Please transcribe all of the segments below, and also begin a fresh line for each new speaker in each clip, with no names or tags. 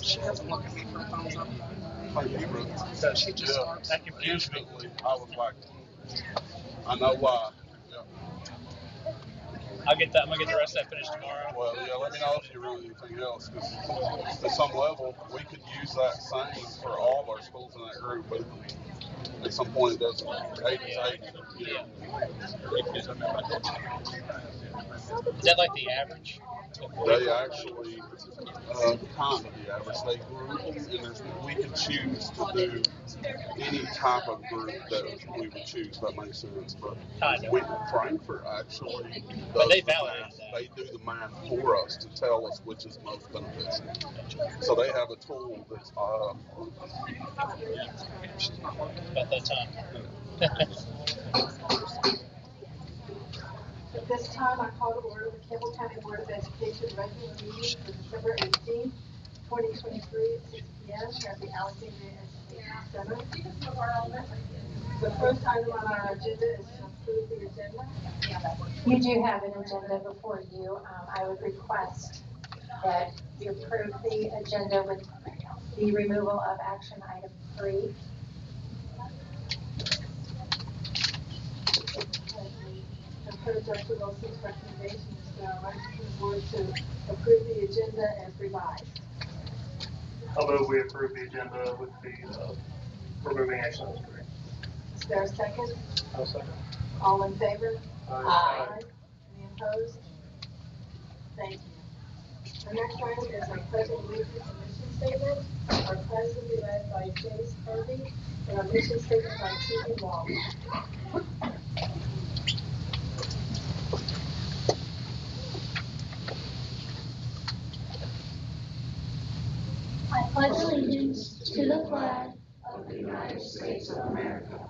She doesn't look at me for a thumbs up.
Thank you, brother.
So she just starts.
That confused me. I was like, I know why. Yeah.
I'll get that. I'm gonna get the rest of that finished tomorrow.
Well, yeah. Let me know if you run anything else, because at some level we could use that same for all of our schools in that group. But at some point, it doesn't. 80 is 80.
Yeah. Is that like the average?
They actually kind of the average. They group them, and we can choose to do any type of group that we would choose. That makes sense. But Frankfurt actually does
they
the
validate
math.
that.
They do the math for us to tell us which is most beneficial. So they have a tool that's
About that time.
At this time, I call to order the Campbell County Board of Education regular meeting for December 18th, 2023 at 6 p.m. at the Alexandria Education Center. The first item on our agenda is to approve the agenda.
You do have an agenda before you. I would request that you approve the agenda with the removal of action item 3.
I've heard Dr. Wilson's recommendation. Is there a right to the board to approve the agenda as revised?
Although we approve the agenda with the removing action item 3.
Is there a second?
I'll second.
All in favor?
Aye.
Any opposed? Thank you. The next item is our pledge of allegiance and mission statement. Our pledge will be led by Chase Kirby, and our mission statement by T.E. Wall.
I pledge allegiance to the flag of the United States of America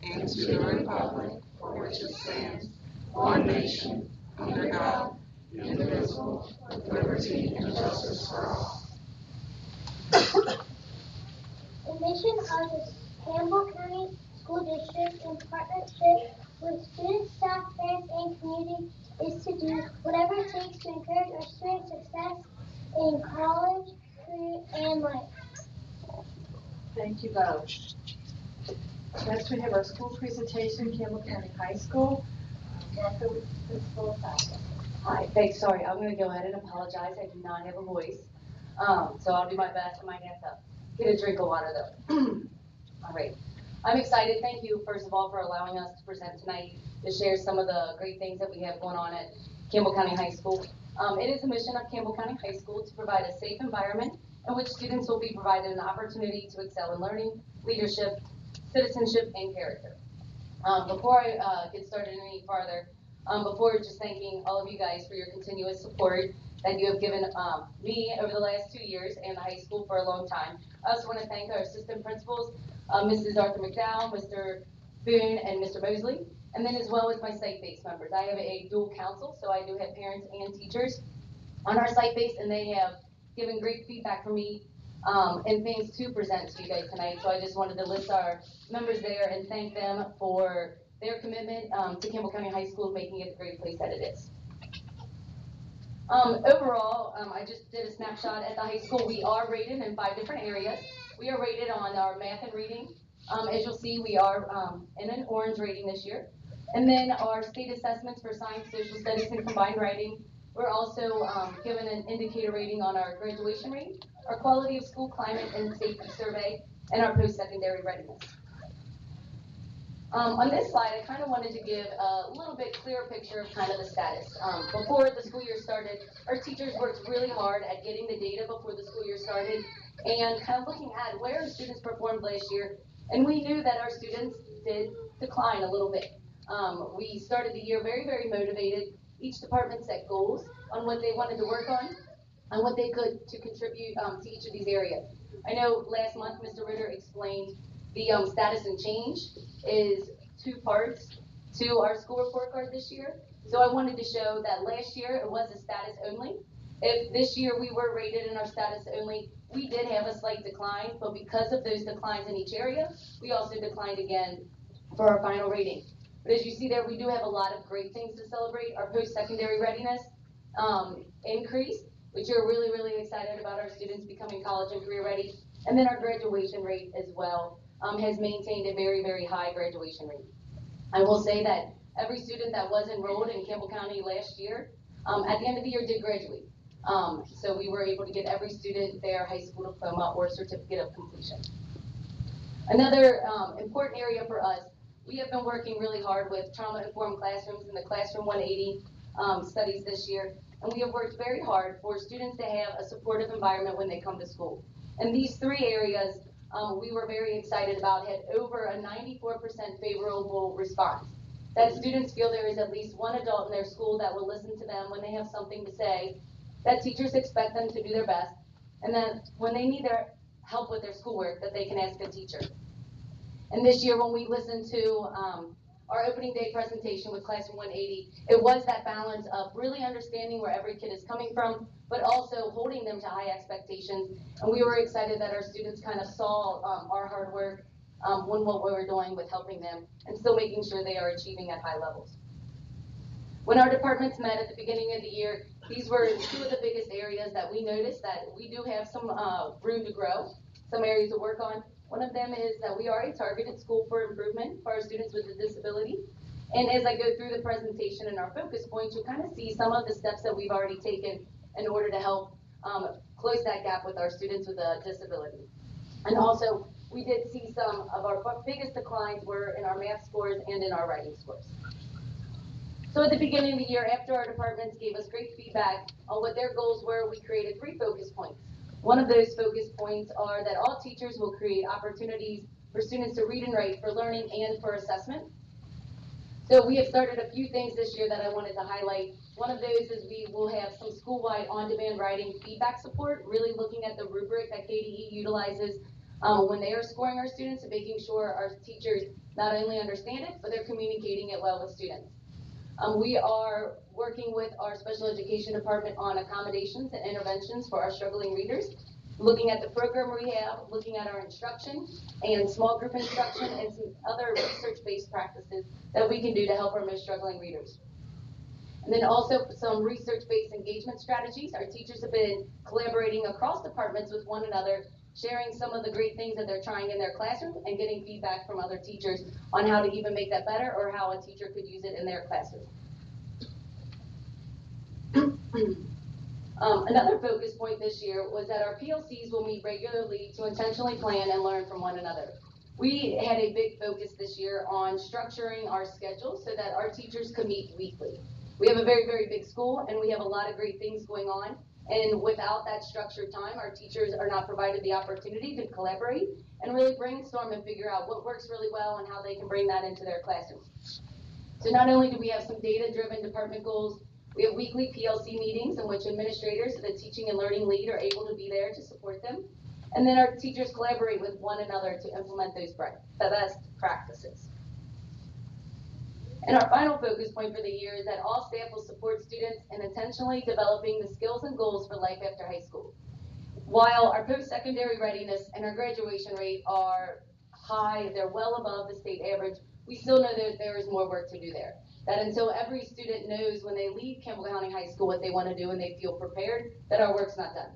and to the republic for which it stands, one nation, under God, indivisible, with liberty and justice for all.
The mission of the Campbell County School District in partnership with students, staff, parents, and community is to do whatever it takes to encourage our students' success in college, career, and life.
Thank you both. Next, we have our school presentation, Campbell County High School. Welcome, Principal Campbell.
Hi, thanks. Sorry, I'm going to go ahead and apologize. I do not have a voice. So I'll do my best. I might have to get a drink of water, though. All right. I'm excited. Thank you, first of all, for allowing us to present tonight to share some of the great things that we have going on at Campbell County High School. It is the mission of Campbell County High School to provide a safe environment in which students will be provided an opportunity to excel in learning, leadership, citizenship, and character. Before I get started any farther, before just thanking all of you guys for your continuous support that you have given me over the last 2 years and the high school for a long time, I also want to thank our assistant principals, Mrs. Arthur McDowell, Mr. Boone, and Mr. Mosley, and then as well as my site-based members. I have a dual council, so I do have parents and teachers on our site base, and they have given great feedback for me and things to present to you guys tonight. So I just wanted to list our members there and thank them for their commitment to Campbell County High School, making it the great place that it is. Overall, I just did a snapshot at the high school. We are rated in 5 different areas. We are rated on our math and reading. As you'll see, we are in an orange rating this year. And then our state assessments for science, social studies, and combined writing. We're also given an indicator rating on our graduation rate, our quality of school climate and safety survey, and our post-secondary readiness. On this slide, I kind of wanted to give a little bit clearer picture of kind of the status. Before the school year started, our teachers worked really hard at getting the data before the school year started and kind of looking at where our students performed last year. And we knew that our students did decline a little bit. We started the year very, very motivated. Each department set goals on what they wanted to work on and what they could to contribute to each of these areas. I know last month Mr. Ritter explained the status and change is 2 parts to our school report card this year. So I wanted to show that last year it was a status only. If this year we were rated in our status only, we did have a slight decline, but because of those declines in each area, we also declined again for our final rating. But as you see there, we do have a lot of great things to celebrate. Our post-secondary readiness, increase, which we're really, really excited about our students becoming college and career ready. And then our graduation rate as well has maintained a very, very high graduation rate. I will say that every student that was enrolled in Campbell County last year, at the end of the year did graduate. So we were able to get every student their high school diploma or certificate of completion. Another important area for us, we have been working really hard with trauma-informed classrooms and the Classroom 180 studies this year, and we have worked very hard for students to have a supportive environment when they come to school. And these three areas we were very excited about had over a 94% favorable response. That students feel there is at least one adult in their school that will listen to them when they have something to say, that teachers expect them to do their best, and that when they need their help with their schoolwork, that they can ask a teacher. And this year when we listened to our opening day presentation with Classroom 180, it was that balance of really understanding where every kid is coming from, but also holding them to high expectations. And we were excited that our students kind of saw our hard work when what we were doing with helping them and still making sure they are achieving at high levels. When our departments met at the beginning of the year, these were two of the biggest areas that we noticed that we do have some room to grow, some areas to work on. One of them is that we are a targeted school for improvement for our students with a disability. And as I go through the presentation and our focus points, you'll kind of see some of the steps that we've already taken in order to help close that gap with our students with a disability. And also, we did see some of our biggest declines were in our math scores and in our writing scores. So at the beginning of the year, after our departments gave us great feedback on what their goals were, we created 3 focus points. One of those focus points are that all teachers will create opportunities for students to read and write for learning and for assessment. So we have started a few things this year that I wanted to highlight. One of those is we will have some school-wide on-demand writing feedback support, really looking at the rubric that KDE utilizes when they are scoring our students and making sure our teachers not only understand it, but they're communicating it well with students. We are working with our special education department on accommodations and interventions for our struggling readers, looking at the program we have, looking at our instruction and small group instruction and some other research-based practices that we can do to help our most struggling readers. And then also some research-based engagement strategies. Our teachers have been collaborating across departments with one another, sharing some of the great things that they're trying in their classroom and getting feedback from other teachers on how to even make that better or how a teacher could use it in their classroom. Another focus point this year was that our PLCs will meet regularly to intentionally plan and learn from one another. We had a big focus this year on structuring our schedule so that our teachers could meet weekly. We have a very, very big school and we have a lot of great things going on. And without that structured time, our teachers are not provided the opportunity to collaborate and really brainstorm and figure out what works really well and how they can bring that into their classroom. So not only do we have some data-driven department goals, we have weekly PLC meetings in which administrators, the teaching and learning lead, are able to be there to support them. And then our teachers collaborate with one another to implement those best practices. And our final focus point for the year is that all staff will support students in intentionally developing the skills and goals for life after high school. While our post-secondary readiness and our graduation rate are high, they're well above the state average, we still know that there is more work to do there. That until every student knows when they leave Campbell County High School what they want to do and they feel prepared, that our work's not done.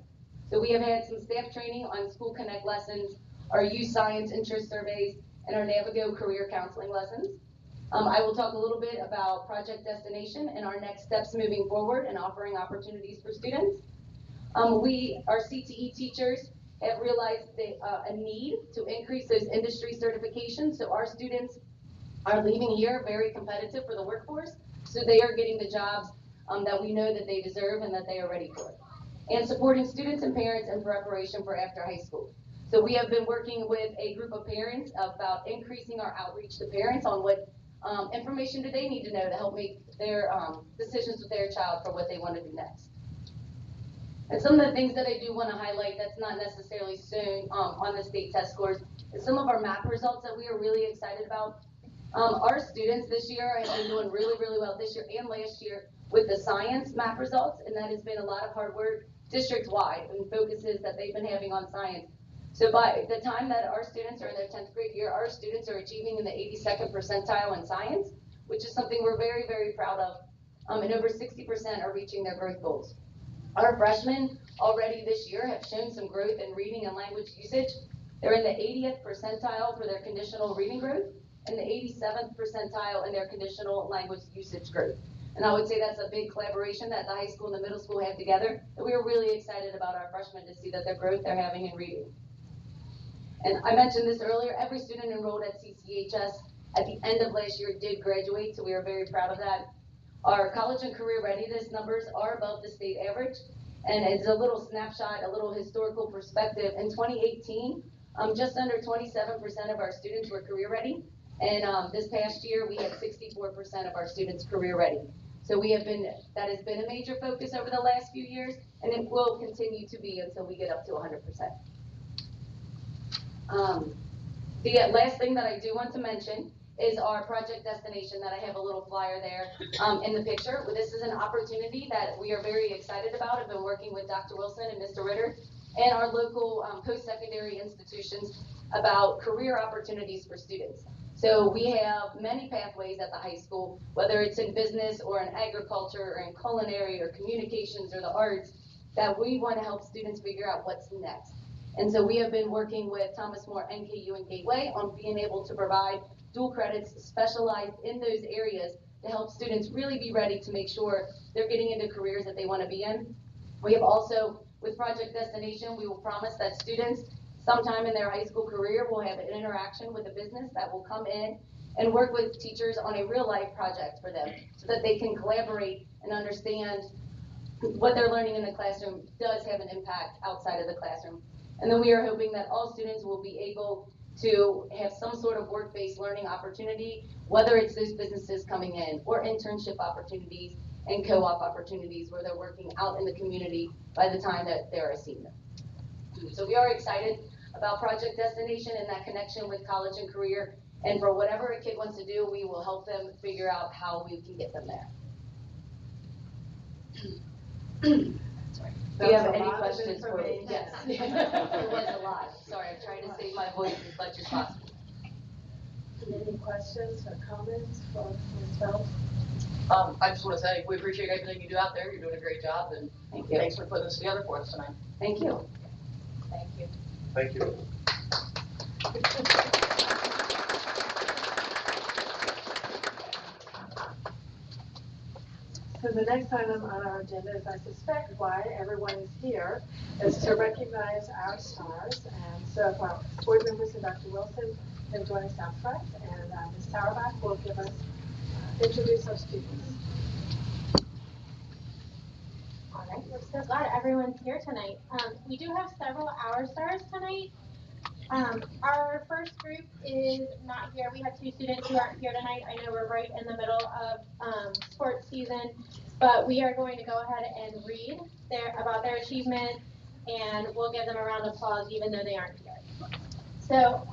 So we have had some staff training on School Connect lessons, our youth science interest surveys, and our Navigo career counseling lessons. I will talk a little bit about Project Destination and our next steps moving forward and offering opportunities for students. Our CTE teachers have realized a need to increase those industry certifications, so our students are leaving here very competitive for the workforce, so they are getting the jobs that we know that they deserve and that they are ready for. And supporting students and parents in preparation for after high school. So we have been working with a group of parents about increasing our outreach to parents on what information do they need to know to help make their decisions with their child for what they want to do next. And some of the things that I do want to highlight that's not necessarily shown on the state test scores is some of our math results that we are really excited about. Our students this year have been doing really, really well this year and last year with the science math results, and that has been a lot of hard work district-wide and focuses that they've been having on science. So by the time that our students are in their 10th grade year, our students are achieving in the 82nd percentile in science, which is something we're very, very proud of and over 60% are reaching their growth goals. Our freshmen already this year have shown some growth in reading and language usage. They're in the 80th percentile for their conditional reading growth and the 87th percentile in their conditional language usage growth. And I would say that's a big collaboration that the high school and the middle school have together. And we are really excited about our freshmen to see that the growth they're having in reading. And I mentioned this earlier, every student enrolled at CCHS at the end of last year did graduate, so we are very proud of that. Our college and career readiness numbers are above the state average, and it's a little snapshot, a little historical perspective. In 2018, just under 27% of our students were career ready, and this past year we had 64% of our students career ready. So that has been a major focus over the last few years, and it will continue to be until we get up to 100%. The last thing that I do want to mention is our project destination that I have a little flyer there in the picture. This is an opportunity that we are very excited about. I've been working with Dr. Wilson and Mr. Ritter and our local post-secondary institutions about career opportunities for students. So we have many pathways at the high school, whether it's in business or in agriculture or in culinary or communications or the arts, that we want to help students figure out what's next. And so we have been working with Thomas More, NKU, and Gateway on being able to provide dual credits specialized in those areas to help students really be ready to make sure they're getting into careers that they want to be in. We have also, with Project Destination, we will promise that students sometime in their high school career will have an interaction with a business that will come in and work with teachers on a real life project for them so that they can collaborate and understand what they're learning in the classroom does have an impact outside of the classroom. And then we are hoping that all students will be able to have some sort of work-based learning opportunity, whether it's those businesses coming in or internship opportunities and co-op opportunities where they're working out in the community by the time that they're a senior. So we are excited about Project Destination and that connection with college and career. And for whatever a kid wants to do, we will help them figure out how we can get them there. Do you have any questions for me? Yes. It was a lot. Sorry, I'm trying to save my voice as much as possible.
Any questions or comments for Ms. Phelps?
I just want to say we appreciate everything you do out there. You're doing a great job, and
Thank you.
Thanks for putting this together for us tonight.
Thank you.
Thank you.
Thank you.
So the next item on our agenda is, I suspect, why everyone is here, is to recognize our stars. And so if our board members and Dr. Wilson can join us out front, and Ms. Sauerbach will give us, introduce our students.
All right, we're so glad everyone's here tonight. We do have several Our Stars tonight. Our first group is not here. We have two students who aren't here tonight. I know we're right in the middle of sports season, but we are going to go ahead and read about their achievement, and we'll give them a round of applause even though they aren't here. So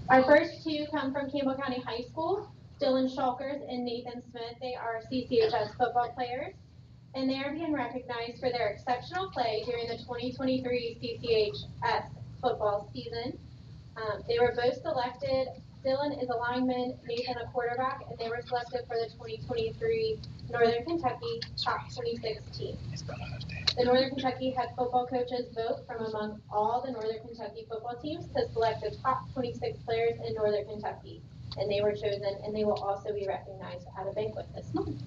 our first two come from Campbell County High School, Dylan Shulkers and Nathan Smith. They are CCHS football players, and they are being recognized for their exceptional play during the 2023 CCHS football season. They were both selected. Dylan is a lineman, Nathan a quarterback, and they were selected for the 2023 Northern Kentucky Top 26 team. The Northern Kentucky head football coaches vote from among all the Northern Kentucky football teams to select the top 26 players in Northern Kentucky, and they were chosen, and they will also be recognized at a banquet this month.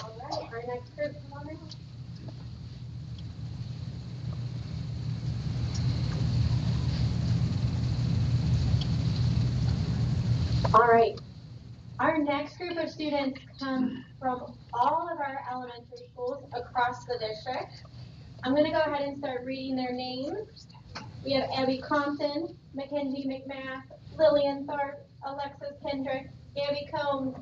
All right, our next group, come on in. All right, our next group of students come from all of our elementary schools across the district. I'm going to go ahead and start reading their names. We have Abby Compton, Mackenzie McMath, Lillian Thorpe, Alexis Kendrick, Gabby Combs,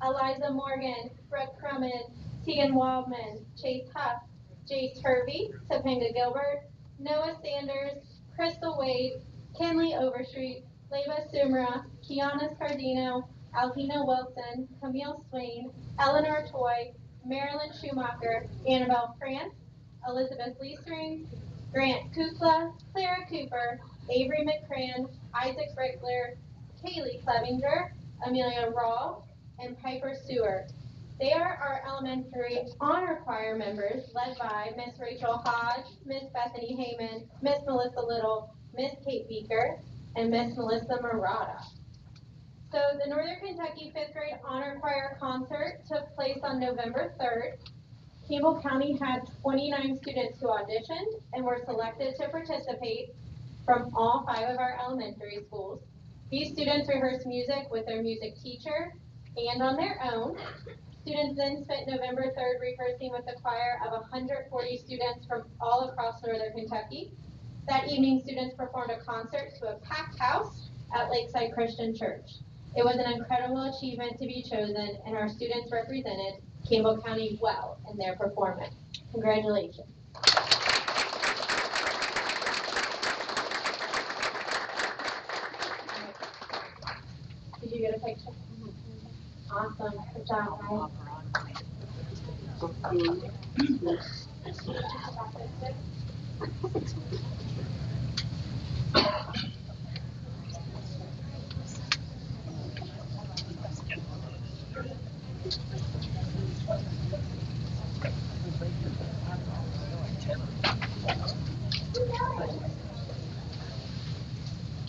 Eliza Morgan, Brett Crummett, Tegan Waldman, Chase Huff, Jace Hervey, Topanga Gilbert, Noah Sanders, Crystal Wade, Kenley Overstreet, Leva Sumra, Kiana Scardino, Alhina Wilson, Camille Swain, Eleanor Toy, Marilyn Schumacher, Annabelle France, Elizabeth Leestring, Grant Kukla, Clara Cooper, Avery McCran, Isaac Brickler, Kaylee Clevinger, Amelia Rawl, and Piper Stewart. They are our elementary honor choir members led by Miss Rachel Hodge, Miss Bethany Heyman, Miss Melissa Little, Miss Kate Beaker, and Miss Melissa Murata. So the Northern Kentucky 5th grade honor choir concert took place on November 3rd. Campbell County had 29 students who auditioned and were selected to participate from all 5 of our elementary schools. These students rehearsed music with their music teacher and on their own. Students then spent November 3rd rehearsing with a choir of 140 students from all across Northern Kentucky. That evening, students performed a concert to a packed house at Lakeside Christian Church. It was an incredible achievement to be chosen, and our students represented Campbell County well in their performance. Congratulations. Did you get a picture? Awesome. Good job, guys.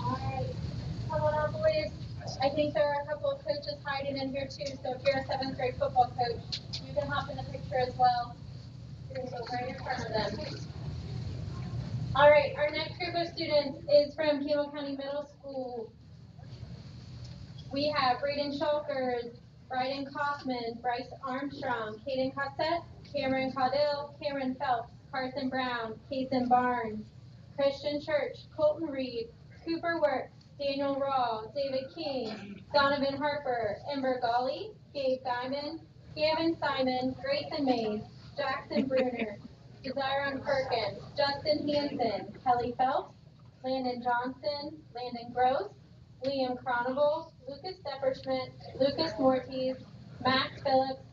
All right. Come on up, boys. I think there are a couple of coaches hiding in here too, so if you're a 7th grade football coach, you can hop in the picture as well. You're going to go right in front of them. All right, our next group of students is from Campbell County Middle School. We have Braden Shulkers, Bryden Kaufman, Bryce Armstrong, Caden Cossette, Cameron Caudill, Cameron Phelps, Carson Brown, Kason Barnes, Christian Church, Colton Reed, Cooper Works, Daniel Raw, David King, Donovan Harper, Ember Golly, Gabe Diamond, Gavin Simon, Grayson Mays, Jackson Bruner, Desiron Perkins, Justin Hansen, Kelly Phelps, Landon Johnson, Landon Gross, Liam Cronable, Lucas Depperschmidt, Lucas Mortiz, Max Phillips,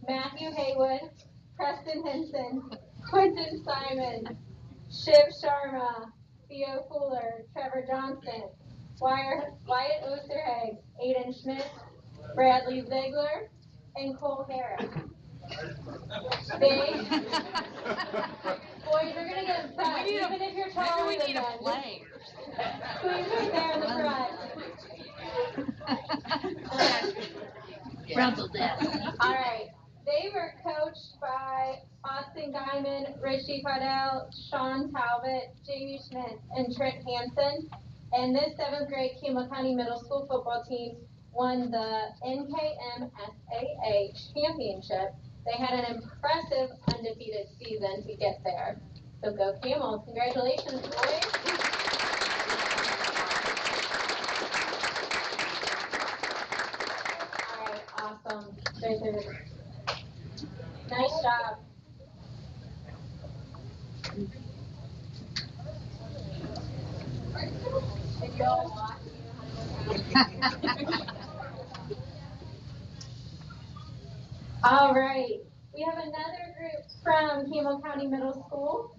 Matthew Haywood, Preston Henson, Quentin Simon, Shiv Sharma, Theo Fuller, Trevor Johnson, Wyatt Osterhage, Aiden Schmidt, Bradley Ziegler, and Cole Harris. Boys, you're going to get impressed, even if you're taller than them. Squeeze right there in the front. All right. They were coached by Austin Guyman, Richie Cardell, Sean Talbot, Jamie Schmidt, and Trent Hansen. And this 7th grade Campbell County Middle School football team won the NKMSAA championship. They had an impressive undefeated season to get there. So go Camels. Congratulations, boys. Awesome. Nice job. If you all watch, you know how to go. All right. We have another group from Campbell County Middle School.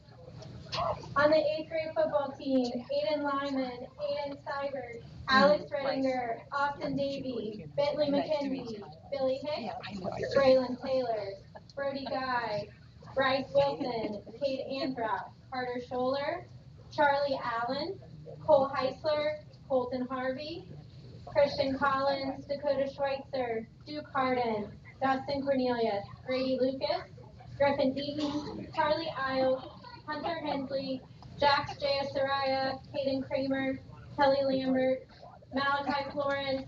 On the 8th grade football team, Aiden Lyman, Aiden Seibert, Alex Redinger, Austin Davey, Bentley McKenzie, Billy Hicks, Braylon Taylor, Brody Guy, Bryce Wilson, Cade Anthrop, Carter Scholler, Charlie Allen, Cole Heisler, Colton Harvey, Christian Collins, Dakota Schweitzer, Duke Harden, Dustin Cornelius, Grady Lucas, Griffin Eaton, Charlie Isles, Hunter Hensley, Jax J. Saraya, Caden Kramer, Kelly Lambert, Malachi Florence,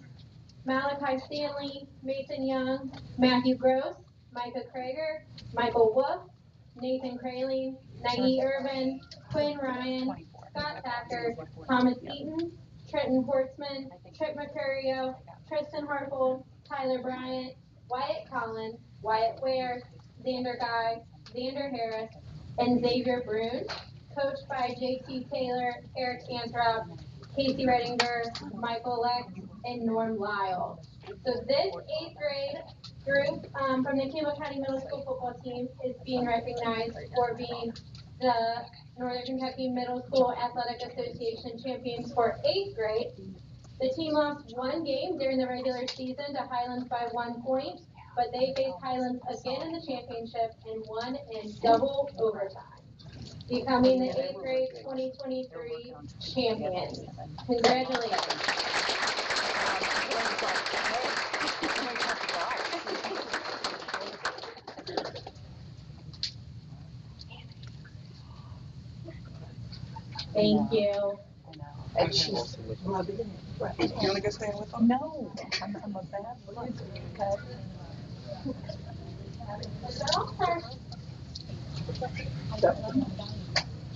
Malachi Stanley, Mason Young, Matthew Gross, Micah Krager, Michael Wolf, Nathan Kraling, Naee Irvin, Quinn Ryan, Scott Thacker, Thomas Eaton, Trenton Hortzman, Trip Mercurio, Tristan Harple, Tyler Bryant, Wyatt Collins, Wyatt Ware, Xander Guy, Xander Harris, and Xavier Brune, coached by J.T. Taylor, Eric Anthrop, Casey Redinger, Michael Lex, and Norm Lyle. So this 8th grade group from the Campbell County Middle School football team is being recognized for being the Northern Kentucky Middle School Athletic Association champions for 8th grade. The team lost one game during the regular season to Highlands by 1 point, but they faced Highlands again in the championship and won in double overtime, becoming the 8th grade 2023 champions. Congratulations. Thank you.
And she's loving it. Right. You want to go stand with them? No, I'm a bad loser.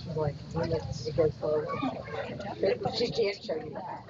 She's like, when it goes forward, she can't show you that.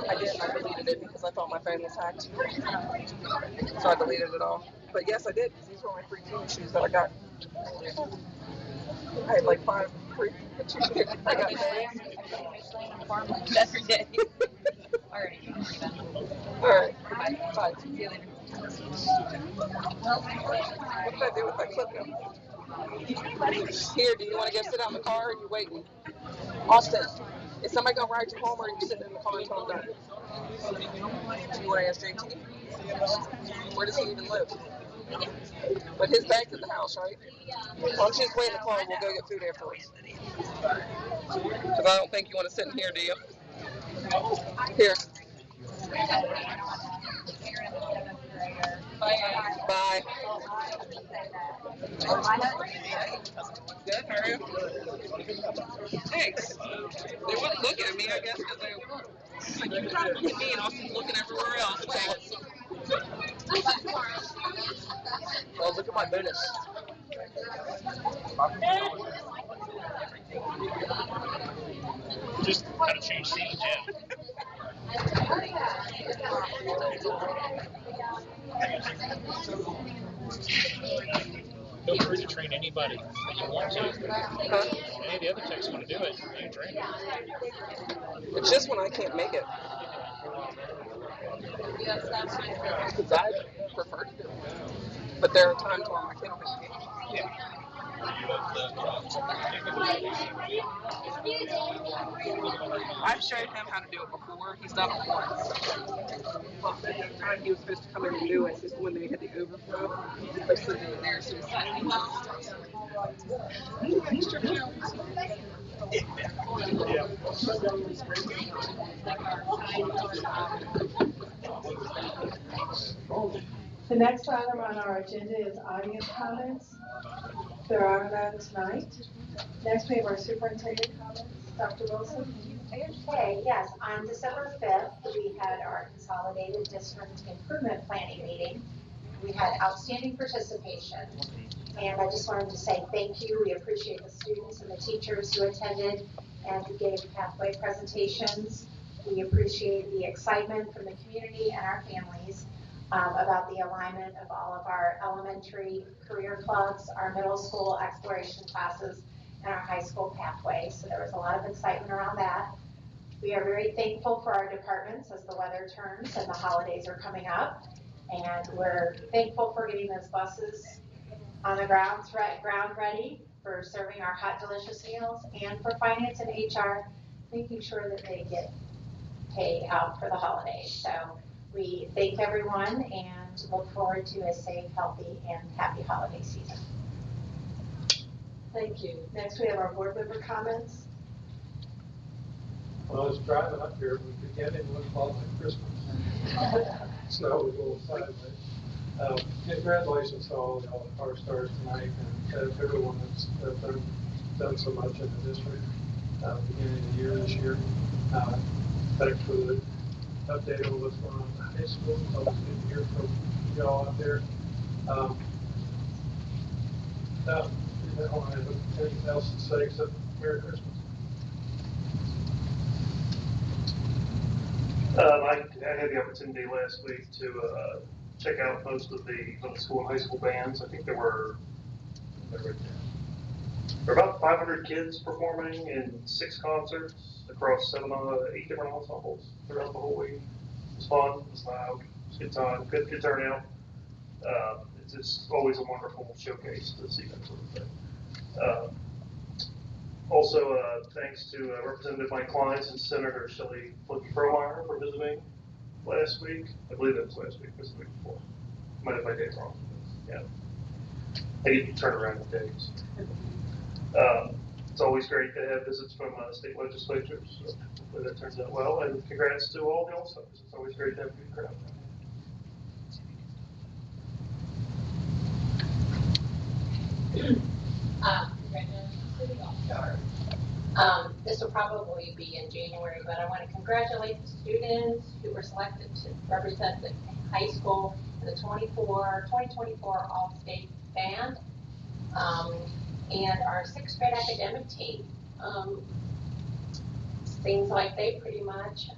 I did. I deleted it because I thought my phone was hacked. So I deleted it all. But yes, I did because these were my free tennis shoes that I got. I had like 5 free shoes. I got bags.
Every day. Alright.
Alright. Bye. See you later. What did I do with that clip now? Here, do you want to go sit out in the car or are you waiting? Austin, is somebody going to ride you home or are you sitting in the car until I'm done? Do you want to ask JT? Where does he even live? But his bag's at the house, right? Why don't you just wait in the car and we'll go get food afterwards? Because I don't think you want to sit in here, do you? Here. Bye. Good, how are you? Thanks. They wouldn't look at me, I guess, because they were. It's like, you trying to look at me and Austin's looking everywhere else. Oh, look at my bonus.
Just kind of change scenes, yeah. Feel free to train anybody that you want to. Any of the other techs want to do it, you can train them.
It's just when I can't make it. Because I prefer to do it. But there are times when my kid can.
Yeah.
I've showed him how to do it before. He's done it once. Well, at the time he was supposed to come in and do it is when they had the overflow. He was supposed to do it there, so
The next item on our agenda is audience comments. There are none tonight. Next, we have our superintendent comments. Dr. Wilson?
Okay, yes, on December 5th, we had our consolidated district improvement planning meeting. We had outstanding participation, and I just wanted to say thank you. We appreciate the students and the teachers who attended and who gave pathway presentations. We appreciate the excitement from the community and our families about the alignment of all of our elementary career clubs, our middle school exploration classes, and our high school pathways. So there was a lot of excitement around that. We are very thankful for our departments as the weather turns and the holidays are coming up. And we're thankful for getting those buses on the ground ready for serving our hot, delicious meals, and for finance and HR, making sure that they get paid out for the holidays. So we thank everyone and look forward to a safe, healthy, and happy holiday season.
Thank you. Next, we have our board member comments.
When I was driving up here, we began it what felt like Christmas. Snow was a little sideways. Congratulations to all the car stars tonight and everyone that's done so much in the district beginning of the year this year. Thanks for the update on what's going on in the high school. It's always good to hear from y'all out there. I don't have anything else to say except Merry Christmas. I had the opportunity last week to check out most of the middle school and high school bands. I think there were about 500 kids performing in 6 concerts across 8 different ensembles throughout the whole week. It was fun. It was loud. It was a good time. Good turnout. It's just always a wonderful showcase to see that sort of thing. Also, thanks to Representative Mike Kleins and Senator Shelley Fluke-Frohmeyer for visiting last week. I believe it was last week. It was the week before. Might have my date wrong. Yeah. I need to turn around the dates. It's always great to have visits from state legislatures. So hopefully that turns out well. And congrats to all the All-Stars. It's always great to have a good crowd.
Congratulations to the All-Stars. This will probably be in January, but I want to congratulate the students who were selected to represent the high school in the 2024 All-State Band, and our 6th grade academic team. Seems like they pretty much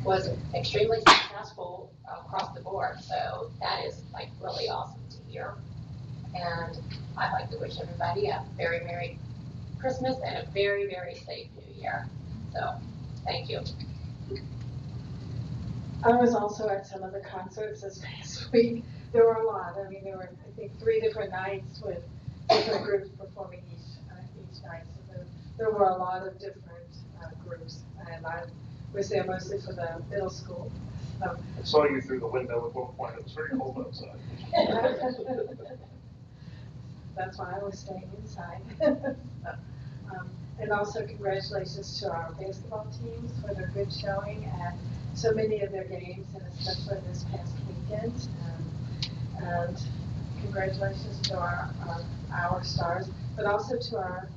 was extremely successful across the board, so that is like really awesome to hear. And I'd like to wish everybody a very Merry Christmas and a very, very safe New Year. So, thank you.
I was also at some of the concerts this past week. There were a lot. I mean, there were, I think, 3 different nights with different groups performing each night. So there were a lot of different groups, and I was there mostly for the middle school. So.
I saw you through the window at one point. It was very cold outside.
That's why I was staying inside. And also congratulations to our basketball teams for their good showing at so many of their games, and especially this past weekend. And congratulations to our stars, but also to our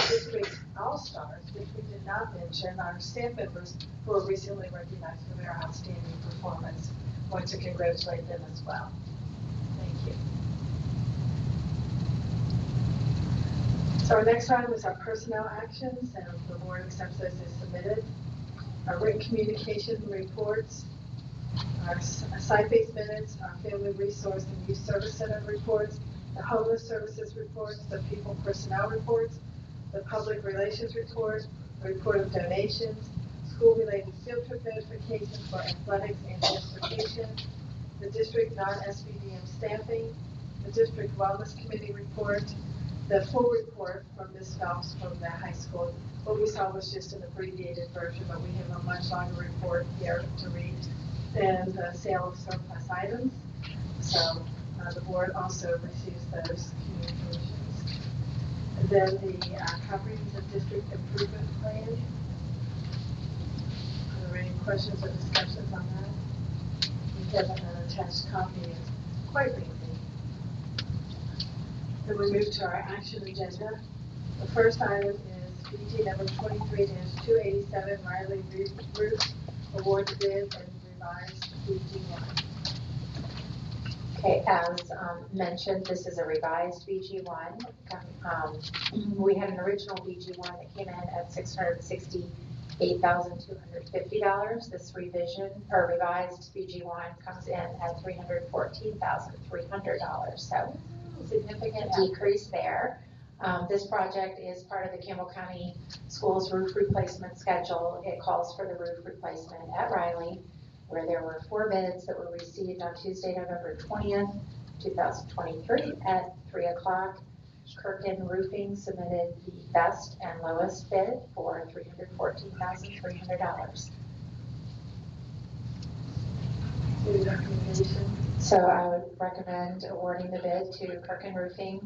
district all-stars, which we did not mention, our staff members who were recently recognized for their outstanding performance. I want to congratulate them as well. Thank you. So our next item is our personnel actions, and the board accepts those as submitted. Our written communication reports, our site-based minutes, our family resource and youth service center reports, the homeless services reports, the people personnel reports, the public relations report, the report of donations, school-related field trip notifications for athletics and transportation, the district non-SBDM staffing, the district wellness committee report, the full report from Ms. Phelps from the high school. What we saw was just an abbreviated version, but we have a much longer report here to read, and the sale of surplus items. So the board also receives those communications. And then the comprehensive district improvement plan. Are there any questions or discussions on that? We have an attached copy. It's quite lengthy. Then we move to our action agenda. The first item is BG number 23-287, Riley Roof, award the bid and revised BG1.
Okay, as mentioned, this is a revised BG1. We had an original BG1 that came in at $668,250. This revision or revised BG1 comes in at $314,300. So significant decrease there. This project is part of the Campbell County Schools roof replacement schedule. It calls for the roof replacement at Riley, where there were 4 bids that were received on Tuesday, November 20th, 2023 at 3 o'clock. Kirkin Roofing submitted the best and lowest bid for $314,300. So I would recommend awarding the bid to Kirkin Roofing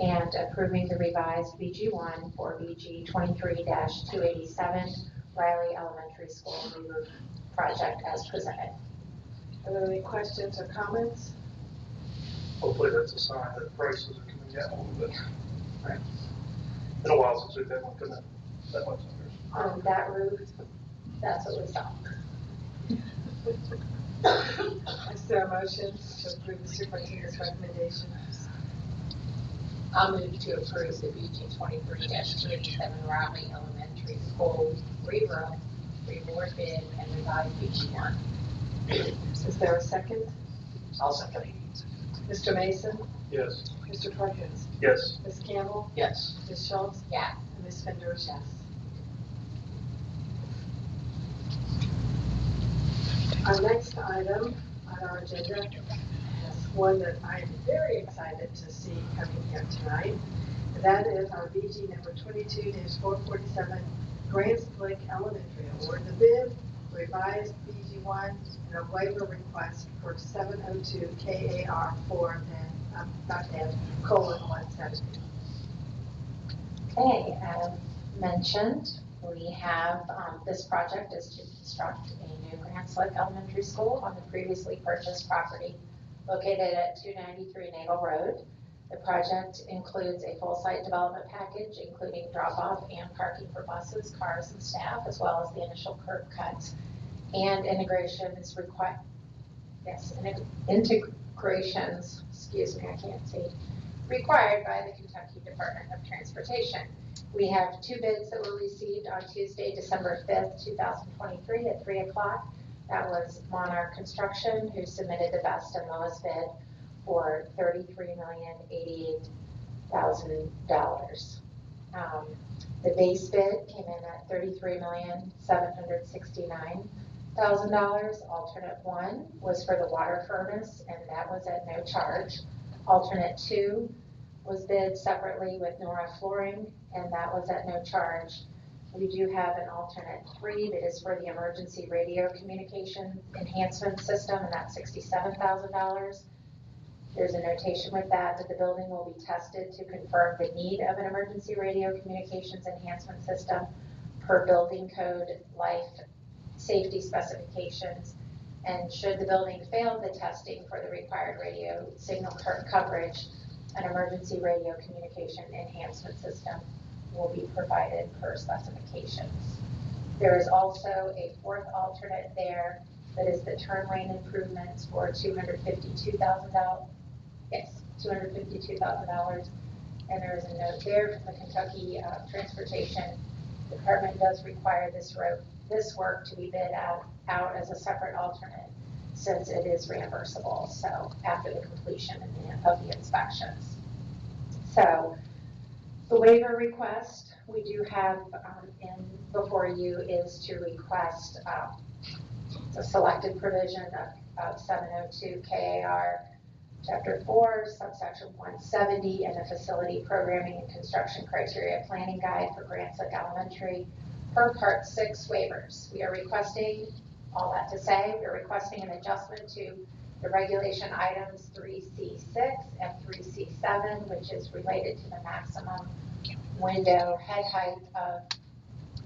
and approving the revised BG1 for BG 23-287 Riley Elementary School re-roof project as presented.
Are there any questions or comments?
Hopefully that's a sign that prices are coming down a little bit. Right. Been a while since we've had one come in that much.
On that roof, that's what we saw.
Is there a motion to approve the superintendent's recommendation?
I'll move to approve the BG 23-37 Raleigh Elementary School reward bid and revised BG 1.
Is there a second?
I'll second.
Mr. Mason?
Yes.
Mr. Perkins?
Yes.
Ms. Campbell?
Yes.
Ms. Schultz?
Yes.
And Ms. Fender is yes. Our next item on our agenda is one that I'm very excited to see coming here tonight. That is our BG number 22-447 Grants Lick Elementary Award. The bid, revised BG 1, and a waiver request for 702 KAR 4 and :170.
Okay, as mentioned, we have, this project is to construct a new Grants Lick Elementary School on the previously purchased property located at 293 Naval Road. The project includes a full site development package, including drop-off and parking for buses, cars, and staff, as well as the initial curb cuts. And integrations required, integrations, required by the Kentucky Department of Transportation. We have two bids that were received on Tuesday, December 5th, 2023 at 3 o'clock. That was Monarch Construction, who submitted the best and lowest bid for $33,088,000. The base bid came in at $33,769,000. Alternate 1 was for the water furnace, and that was at no charge. Alternate 2 was bid separately with Nora Flooring, and that was at no charge. We do have an alternate 3 that is for the emergency radio communication enhancement system, and that's $67,000. There's a notation with that the building will be tested to confirm the need of an emergency radio communications enhancement system per building code life safety specifications. And should the building fail the testing for the required radio signal coverage, an emergency radio communication enhancement system will be provided per specifications. There is also a 4th alternate there that is the turn lane improvements for $252,000. Yes, $252,000. And there is a note there from the Kentucky Transportation Department does require this work to be bid out as a separate alternate since it is reimbursable. So after the completion of the inspections. So the waiver request we do have before you is to request the selected provision of 702 KAR Chapter 4, subsection 170, and the Facility Programming and Construction Criteria Planning Guide for Grants Lick Elementary per Part 6 waivers. We are requesting, all that to say, we are requesting an adjustment to the regulation items 3C6 and 3C7, which is related to the maximum window head height of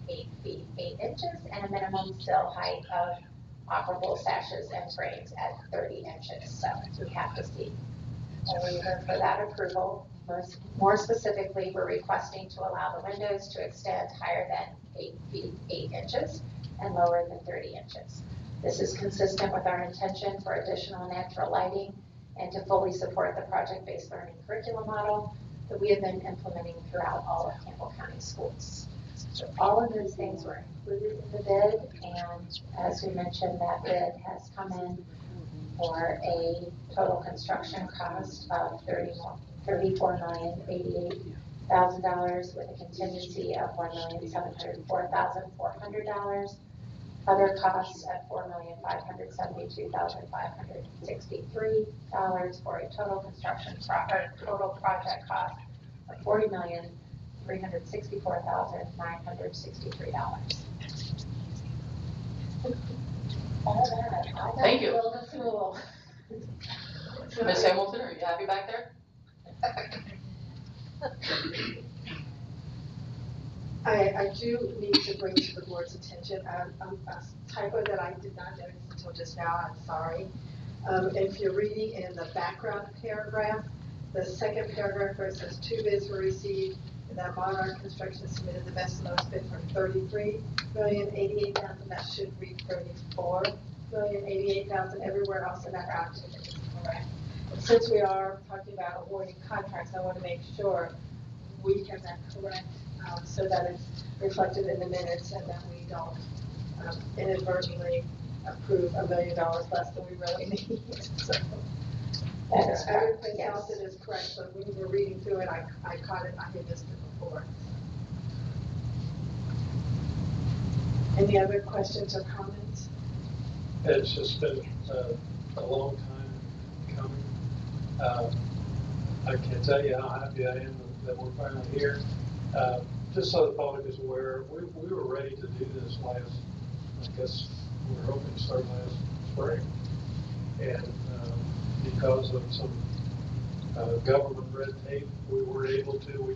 8 feet 8 inches and a minimum sill height of operable sashes and frames at 30 inches. So we have to see a waiver for that approval. More specifically, we're requesting to allow the windows to extend higher than 8 feet 8 inches and lower than 30 inches. This is consistent with our intention for additional natural lighting and to fully support the project-based learning curriculum model that we have been implementing throughout all of Campbell County schools. So all of those things were included in the bid, and as we mentioned, that bid has come in for a total construction cost of $34,088,000 with a contingency of $1,704,400. Other costs at $4,572,563 for a total total project cost of $40,364,963. All that.
Thank you.
Build a school.
Miss Hamilton, are you happy back there?
I do need to bring to the board's attention a typo that I did not notice until just now. I'm sorry. If you're reading in the background paragraph, the second paragraph where it says 2 bids were received, and that Monarch Construction submitted the best and lowest bid for $33,088,000. That should read $34,088,000. Everywhere else in that document is correct. Since we are talking about awarding contracts, I want to make sure we have that correct, so that it's reflected in the minutes and that we don't inadvertently approve $1 million less than we really need. So,
That is correct,
every place
yes.
else it is correct, but when we were reading through it, I caught it, I had missed it before. Any other questions or comments?
It's just been a long time coming. I can't tell you how happy I am that we're finally here. Just so the public is aware, we were ready to do this last, I guess we were hoping to start last spring. And because of some government red tape, we weren't able to. We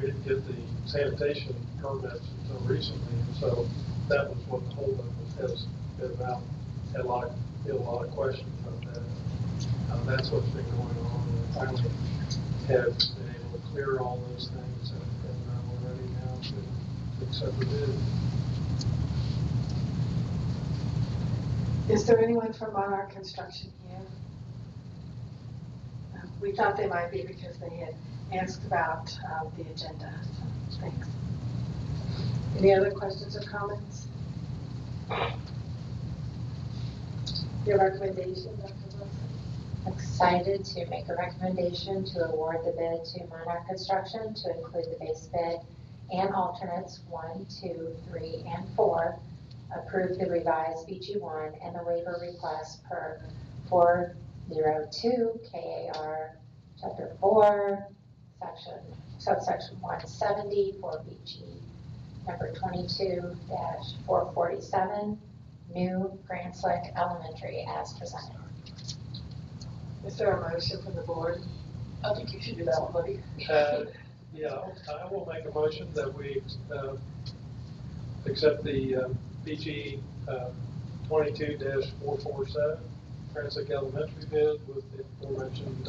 didn't get the sanitation permits until recently, and so that was what the holdup has been about. Had a lot of questions about that. That's what's been going on. And finally, have been able to clear all those things, and we're ready now to accept the bid.
Is there anyone from Monarch Construction here? We thought they might be because they had asked about the agenda. So, thanks. Any other questions or comments? Your recommendation, Dr. Wilson?
Excited to make a recommendation to award the bid to Monarch Construction to include the base bid and alternates 1, 2, 3, and 4. Approve the revised BG1 and the waiver request per 402 KAR Chapter 4, subsection 170 for BG number 22-447, new Grand Slick Elementary as presented.
Is there a motion from the board?
I think you should do that one, buddy.
Yeah, I will make a motion that we accept the BG 22-447 Grand Slick Elementary bid with the aforementioned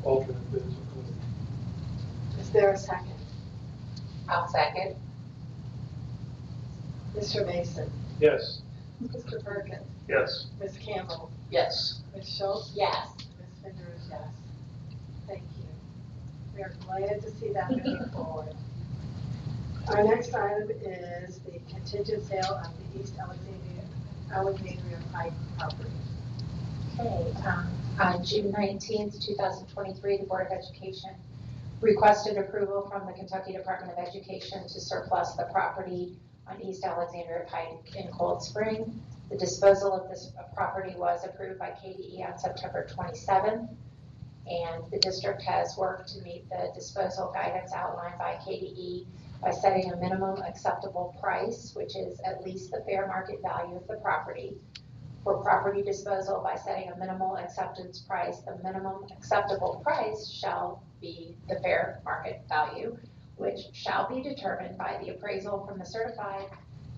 alternate bids included.
Is there a second?
I'll second.
Mr. Mason?
Yes.
Mr. Perkins?
Yes.
Ms. Campbell?
Yes.
Ms. Schultz?
Yes.
Ms. Finder is yes. Thank you. We are glad to see that moving forward. Our next item is the contingent sale of the East Alexandria Pike property.
Okay, on June 19th, 2023, the Board of Education requested approval from the Kentucky Department of Education to surplus the property on East Alexandria Pike in Cold Spring. The disposal of this property was approved by KDE on September 27th, and the district has worked to meet the disposal guidance outlined by KDE by setting a minimum acceptable price, which is at least the fair market value of the property. For property disposal, by setting a minimal acceptance price, the minimum acceptable price shall be the fair market value, which shall be determined by the appraisal from the Certified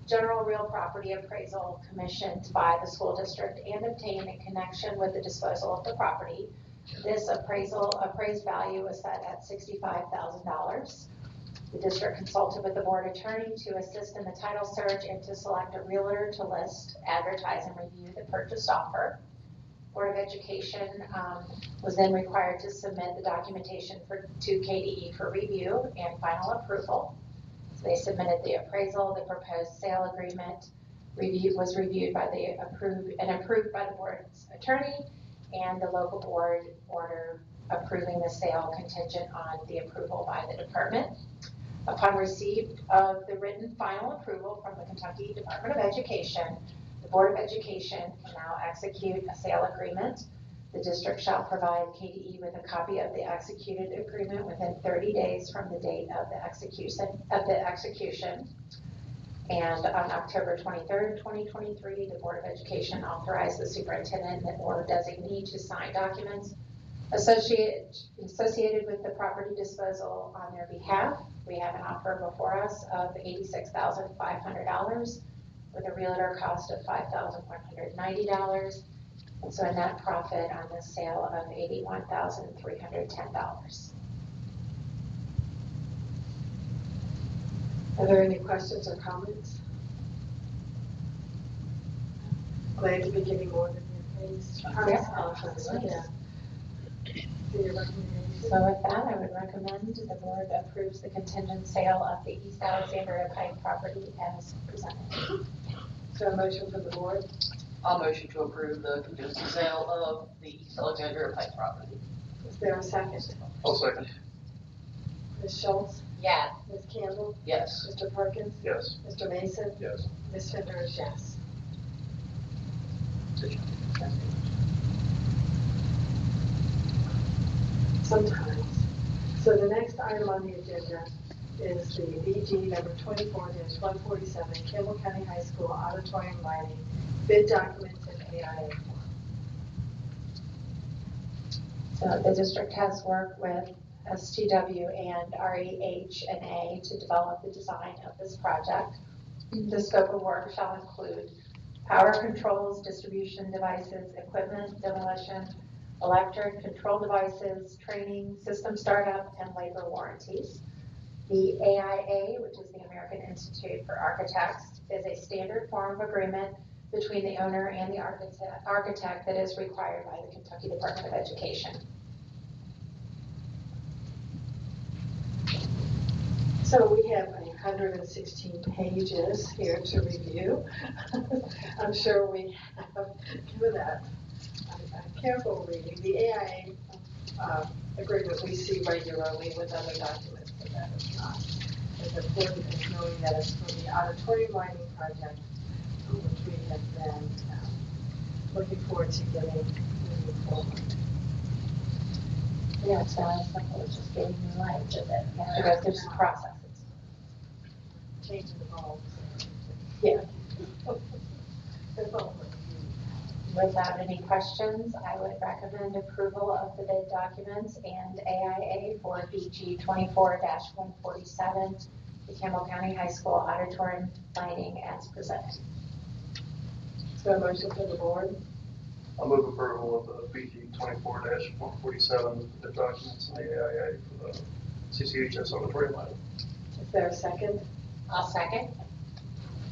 General Real Property Appraisal commissioned by the school district and obtained in connection with the disposal of the property. This appraised value is set at $65,000. The district consulted with the board attorney to assist in the title search and to select a realtor to list, advertise, and review the purchased offer. Board of Education was then required to submit the documentation to KDE for review and final approval. So they submitted the appraisal. The proposed sale agreement was reviewed by the approved by the board's attorney, and the local board order approving the sale contingent on the approval by the department. Upon receipt of the written final approval from the Kentucky Department of Education, the Board of Education can now execute a sale agreement. The district shall provide KDE with a copy of the executed agreement within 30 days from the date of the execution. And on October 23rd, 2023, the Board of Education authorized the superintendent or designee to sign documents associated with the property disposal on their behalf. We have an offer before us of $86,500 with a realtor cost of $5,190. And so a net profit on this sale of $81,310.
Are there any questions or comments? Glad to be getting more than your face.
Yeah.
Yeah. So your recommendation?
So with that, I would recommend the board approves the contingent sale of the East Alexandria Pike property as presented.
So a motion from the board?
I'll motion to approve the contingent sale of the East Alexandria Pike property.
Is there a second?
I'll second.
Ms. Schultz?
Yeah.
Ms. Campbell?
Yes.
Mr. Perkins?
Yes.
Mr. Mason?
Yes.
Ms. Fender is yes. Sometimes. So the next item on the agenda is the BG number 24-147, Campbell County High School auditorium lighting, bid documents and AIA form.
So the district has worked with STW and REH&A to develop the design of this project. The scope of work shall include power controls, distribution devices, equipment, demolition, electric control devices, training, system startup, and labor warranties. The AIA, which is the American Institute for Architects, is a standard form of agreement between the owner and the architect that is required by the Kentucky Department of Education.
So we have 116 pages here to review. I'm sure we have given that a careful reading. The AIA agreement we see regularly with other documents, and that is not as important as knowing that it's for the auditorium lighting project, which we have been looking forward to getting moving forward.
Yeah, it's not as simple as just getting new lights, is it? You have to go through some processes.
Changing the bulbs. Yeah. That's all.
Without any questions, I would recommend approval of the bid documents and AIA for BG 24-147, the Campbell County High School auditorium lighting as presented.
So a motion for the board?
I'll move approval of the BG 24-147, the documents and the AIA for the CCHS auditorium lighting.
Is there a second?
I'll second.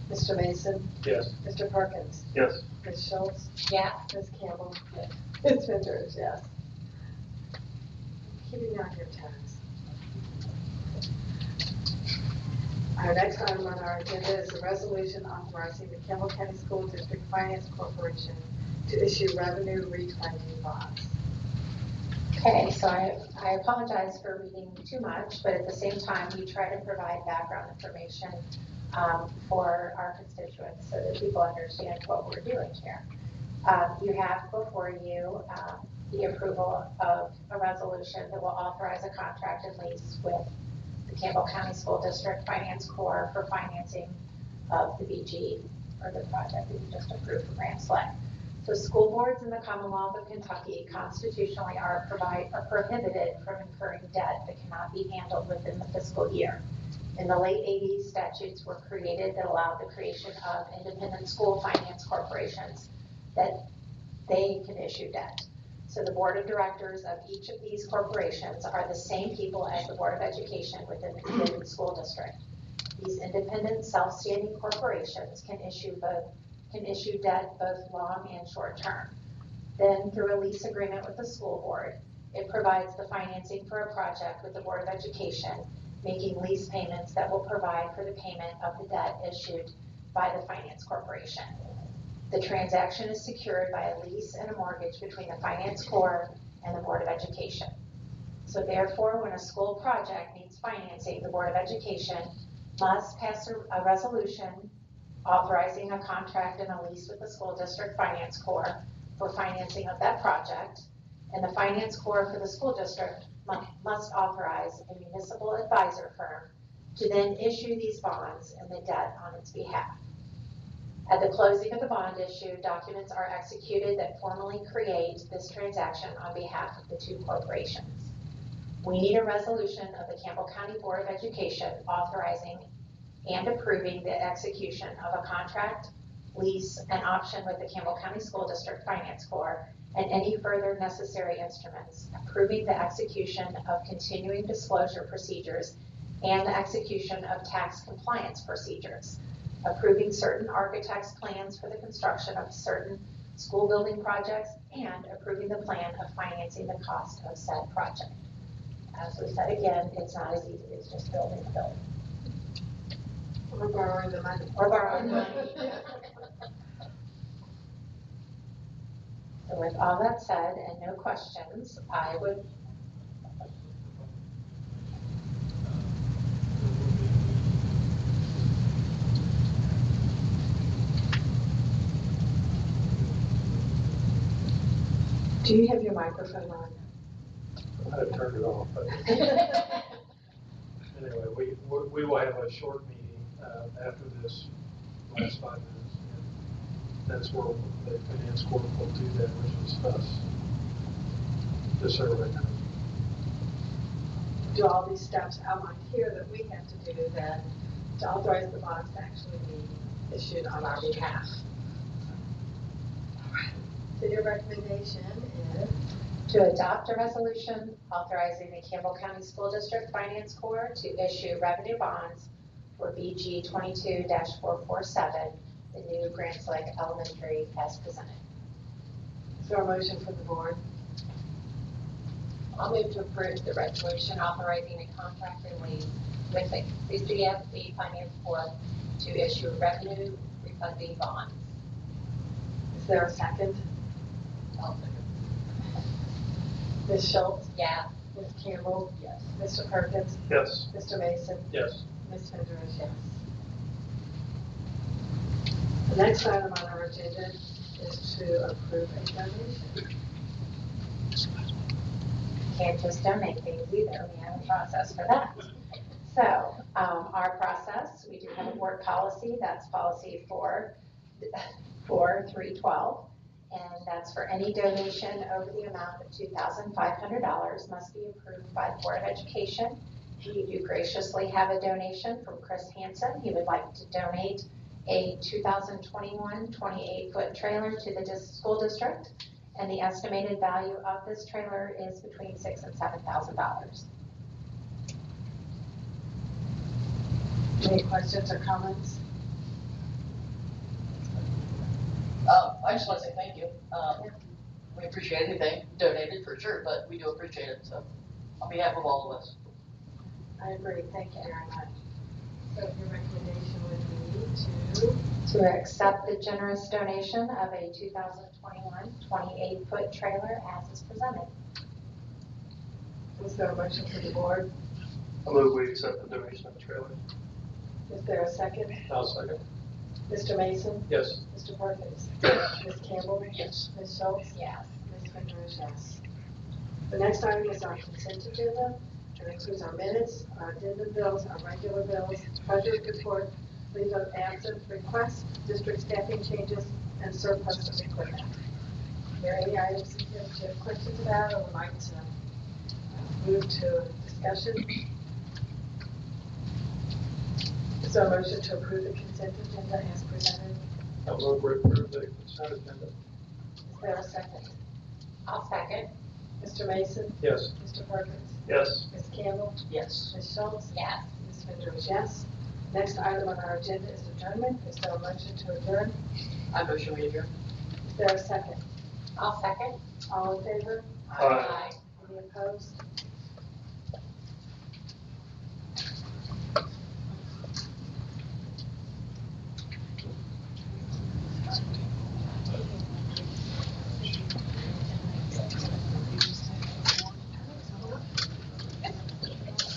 Mr. Mason?
Yes.
Mr. Perkins?
Yes.
Ms. Schultz?
Yeah.
Ms. Campbell? Yes. Ms. Fender is yes. Keeping on your tags. Our next item on our agenda is a resolution authorizing the Campbell County School District Finance Corporation to issue revenue reclaiming bonds.
Okay, so I apologize for reading too much, but at the same time, we try to provide background information for our constituents so that people understand what we're doing here. You have before you the approval of a resolution that will authorize a contract and lease with the Campbell County School District Finance Corps for financing of the BG, or the project that you just approved from Grant Select. So school boards in the Commonwealth of Kentucky constitutionally are prohibited from incurring debt that cannot be handled within the fiscal year. In the late 80s, statutes were created that allowed the creation of independent school finance corporations that they can issue debt. So the board of directors of each of these corporations are the same people as the Board of Education within the given school district. These independent, self-standing corporations can issue debt both long and short term. Then, through a lease agreement with the school board, it provides the financing for a project with the Board of Education, making lease payments that will provide for the payment of the debt issued by the finance corporation. The transaction is secured by a lease and a mortgage between the Finance Corps and the Board of Education. So therefore, when a school project needs financing, the Board of Education must pass a resolution authorizing a contract and a lease with the School District Finance Corps for financing of that project, and the Finance Corps for the school district must authorize a municipal advisor firm to then issue these bonds and the debt on its behalf. At the closing of the bond issue, documents are executed that formally create this transaction on behalf of the two corporations. We need a resolution of the Campbell County Board of Education authorizing and approving the execution of a contract, lease, and option with the Campbell County School District Finance Corps and any further necessary instruments, approving the execution of continuing disclosure procedures and the execution of tax compliance procedures, approving certain architect's plans for the construction of certain
school building projects, and approving the plan of financing the cost of said project. As we said again, it's not as easy as just building a building.
Or borrowing the money.
Or borrowing the money. So with all that said and no questions, I would.
Do you have your microphone on?
I had turned it off, but anyway, we will have a short meeting after this last 5 minutes. And that's where the finance court will do that, which is us. Just so everybody knows.
Do all these steps outlined here that we have to do then to authorize the bonds to actually be issued on our behalf. So your recommendation is
to adopt a resolution authorizing the Campbell County School District Finance Corps to issue revenue bonds for BG 22-447, the new Grants Lake Elementary as presented.
Is there a motion from the board?
I'll move to approve the resolution authorizing a contract and lease with the CCFB Finance Corp to issue revenue refunding bonds.
Is there a second?
I'll second.
Ms. Schultz?
Yeah.
Ms. Campbell?
Yes.
Mr. Perkins?
Yes.
Mr. Mason?
Yes.
Ms. Fender is yes. The next item on our agenda is to approve a donation.
Can't just donate things either. We have a process for that. So our process, we do have a board policy. That's policy 4312. And that's for any donation over the amount of $2,500 must be approved by the Board of Education. We do graciously have a donation from Chris Hansen. He would like to donate a 2021 28-foot trailer to the school district. And the estimated value of this trailer is between $6,000 and $7,000.
Any questions or comments?
I just want to say thank you. We appreciate anything donated for sure, but we do appreciate it. So, on behalf of all of us.
I agree. Thank you very much. So your recommendation would be
to accept the generous donation of a 2021 28-foot trailer as is presented.
Is there a motion for the board?
I move we accept the donation of the trailer.
Is there a second?
I'll second.
Mr. Mason?
Yes.
Mr. Perkins? Ms. Campbell?
Yes.
Ms. Schultz?
Yes.
Ms. Fender is yes. The next item is our consent agenda. It includes our minutes, our addendum bills, our regular bills, treasurer's report, leave of absence requests, district staffing changes, and surplus of equipment. Are there any items you have questions about or would like to move to discussion? Is there a motion to approve the consent agenda as presented?
I move we approve the consent agenda.
Is there a second?
I'll second.
Mr. Mason?
Yes.
Mr. Perkins?
Yes.
Ms. Campbell?
Yes.
Ms. Schultz?
Yes.
Ms. Fender is yes. Next item on our agenda is adjournment. Is there a motion to adjourn?
I motion we adjourn.
Is there a second?
I'll second.
All in favor?
Aye.
Any opposed?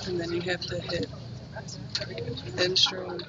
And then you have to hit end stream.